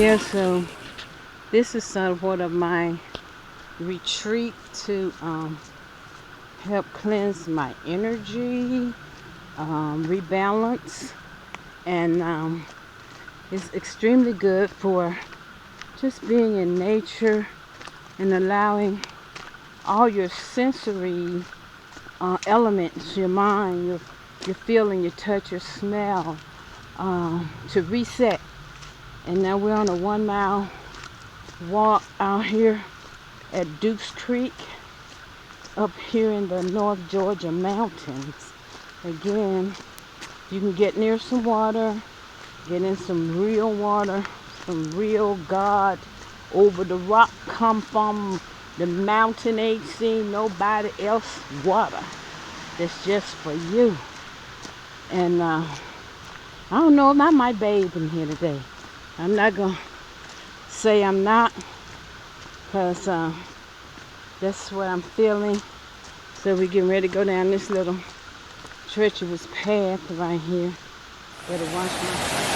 Yeah, so this is somewhat of my retreat to help cleanse my energy, rebalance, and it's extremely good for just being in nature and allowing all your sensory elements, your mind, your feeling, your touch, your smell, to reset. And now we're on a 1 mile walk out here at Dukes Creek up here in the North Georgia mountains. Again, you can get near some water, get in some real water, some real God over the rock, come from the mountain, ain't seen nobody else water. That's just for you. And I don't know if I might bathe in here today. I'm not gonna say I'm not, because that's what I'm feeling. So we're getting ready to go down this little treacherous path right here. Better wash my